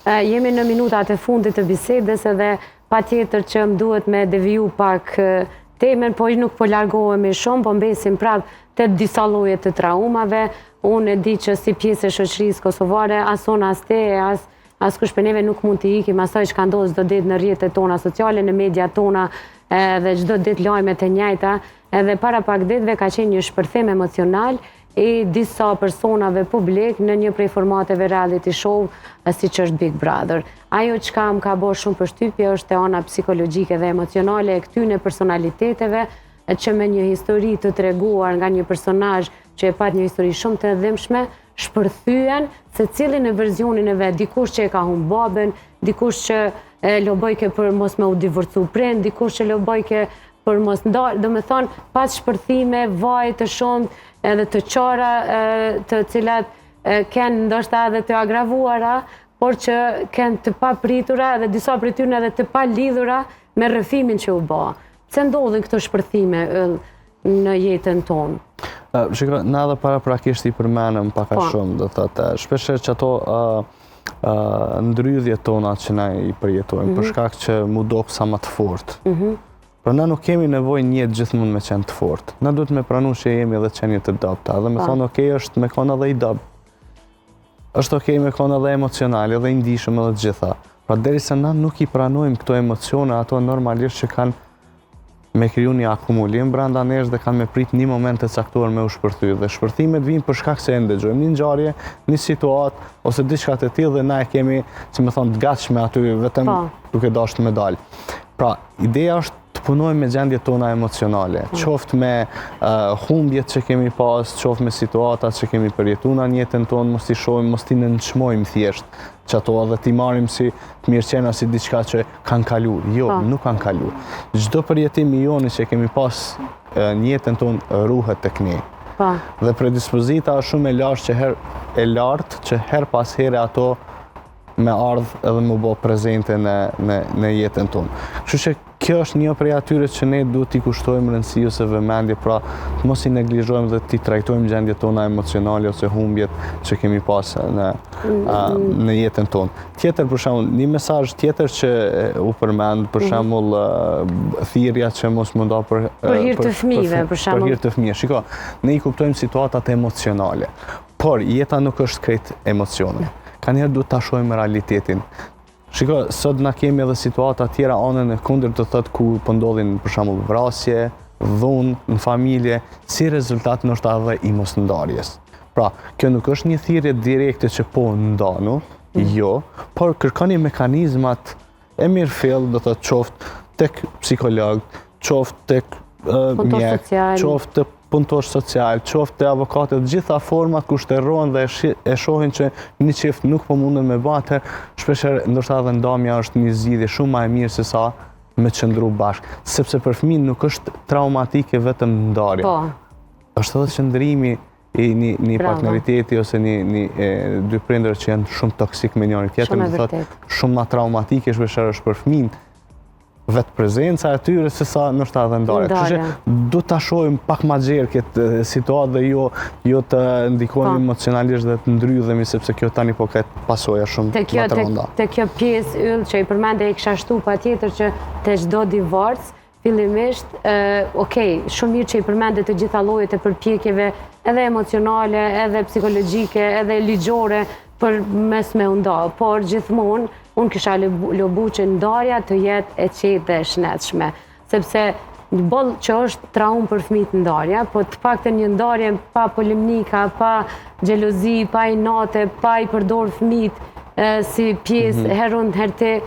Jemi në minutat e fundit të bisedës edhe pa tjetër që më duhet me deviju pak temen, po nuk po largohemi shumë, po mbesim prapë të disa lloje të traumave. Unë e di që si pjesë e shoqërisë kosovare, as unë as te, as kush për neve nuk mund të ikim asaj që ka ndodhur çdo ditë në rrjetet tona sociale, në mediat tona, dhe çdo ditë lajmet e njëjta, edhe para pak ditëve ka qenë një shpërthim emocional i disa personave publik në një prej formateve reality show siç është Big Brother. Ajo çka më ka bërë shumë përshtypje është e ana psikologjike dhe emocionale e këtyre personaliteteve që me një histori të treguar nga një personazh që e pat një histori shumë të dhimbshme, shpërthyen secili në verzionin e vet, dikush që e ka humbur babën, dikush që e lobojke për mos me u divorcu prind, dikush që lobojke për mos ndalë, do me thonë, pas shpërthime, vaj të shumë, edhe të qara, të cilat kenë ndoshta edhe të agravuara, por që kenë të papritura edhe disa prej tyre edhe të palidhura me rrëfimin që u bë. Pse ndodhin këto shpërthime në jetën tonë? Shikoj, na edhe paraprakisht i përmenëm pak a shumë, do thotë, shpeshherë që ato ndrydhjet tona që na i përjetojmë, për shkak që mu dop sa më të fortë. Por na nuk kemi nevojë një jetë gjithmonë me qenë të fortë. Na duhet me pranu që jemi edhe qenje të dobta, dhe me thonë okay, është me konë edhe i dob. Është okay me konë edhe emocional, edhe i ndihshëm edhe të gjitha. Pra derisa na nuk i pranojmë këto emocione, ato normalisht që kanë me kriju një akumulim brenda nesh dhe kanë me prit një moment të caktuar me u shpërthy. Dhe shpërthimet vinë për shkak se e ndëgjojmë një ngjarje, një situatë ose diçka të tillë dhe na e kemi, si më thon, të gatshme aty vetëm duke dashur me dal. Pra, ideja është të punojmë me gjendjet tona emocionale, qoftë me humbjet që kemi pas, qoftë me situatat që kemi përjetuar në jetën tonë, mos i shohim, mos i nënçmojmë thjesht që ato edhe t'i marrim si të mirëqenia si diçka që kanë kaluar. Jo, nuk kanë kaluar. Çdo përjetim i joni që kemi pas në jetën tonë ruhet tek ne. Dhe predispozita është shumë e lartë që her pas here ato me ardhë edhe më bë prezente në jetën tonë. Kështu që kjo është një prej atyre që ne duhet t'i kushtojmë rëndësi ose vëmendje, pra mos i neglizhojmë dhe t'i trajtojmë gjendjet tona emocionale ose humbjet që kemi pas në jetën tonë. Tjetër, për shembull, një mesazh tjetër që u përmend, për shembull, thirrja që mos mundon për hir të fëmijëve, për shembull. Për hir të fëmijëve. Shiko, ne i kuptojmë situatat emocionale, por jeta nuk është krejt emocione. Ka njerë duhet ta shohim realitetin. Shiko, sot na kemi edhe situata tjera anën e kundër të thotë ku po ndodhin për shembull vrasje, dhunë në familje, si rezultat ndoshta edhe i mosndarjes. Pra, kjo nuk është një thirrje direkte që po ndanu, jo, por kërkoni mekanizmat e mirëfill, do thotë qoftë tek psikolog, qoftë tek mjek, qoftë tek punëtor social, qoftë të avokatët, gjitha format kushterrohen dhe e shohin që një çift nuk po munden me bate, shpeshherë ndoshta edhe ndamja është një zgjidhje shumë më e mirë se sa me qëndru bashkë, sepse për fëmijën nuk është traumatike vetëm ndarja. Është edhe qëndrimi i një partneriteti ose dy prindër që janë shumë toksik me njëri tjetrin, do thotë shumë më traumatike shpeshherë është për fëmijën vetë prezenca e tyre se sa ndoshta edhe ndarja. Kështu që duhet ta shohim pak më gjerë këtë situatë dhe jo të ndikojmë emocionalisht dhe të ndrydhemi, sepse kjo tani po ka pasoja shumë më të rënda. Te kjo pjesë yll që i përmende i kisha shtu patjetër që te çdo divorc fillimisht, shumë mirë që i përmende të gjitha llojet e përpjekjeve, edhe emocionale, edhe psikologjike, edhe ligjore për mes me u nda, por gjithmonë unë kisha lobu që ndarja të jetë e qetë dhe shnetshme, sepse boll që është traumë për fëmijët ndarja, po të paktën një ndarje pa polemika, pa xhelozi, pa inate, pa i përdor fëmijët si pjesë herun herti,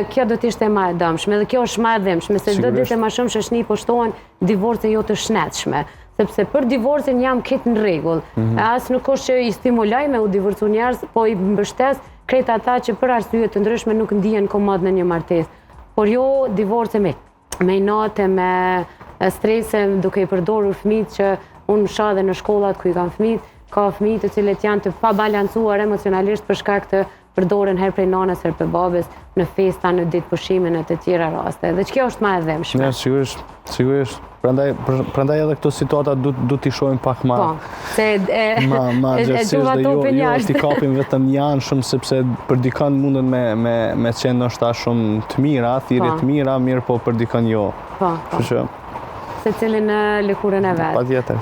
kjo do të ishte më e dëmshme, dhe kjo është më e dëmshme, se çdo ditë më shumë shoqëni po shtohen divorce jo të shnetshme. Sepse për divorcin jam këtë në rregull. As nuk është që i stimuloj me u divorcu njerëz, po i mbështes krejt ata që për arsye të ndryshme nuk ndihen komod në një martesë. Por jo divorce me inate, me strese, duke i përdorur fëmijët që unë shoh edhe në shkollat ku i kanë fëmijët, ka fëmijë të cilët janë të pabalancuar emocionalisht për shkak të përdoren herë prej nanës, herë prej babës, në festa, në ditë pushime, në të tjera raste. Dhe që kjo është ma e dhemshme. Ne, sigurisht. Prandaj edhe këto situata du t'i shohim pak ma gjërësisht dhe jo t'i kapim vetëm janë shumë, sepse për dikën mundën me qenë nështë shumë të mira, thirrje të mira, mirë po për dikën jo. Se cilin në lëkurën e vetë. Patjetër.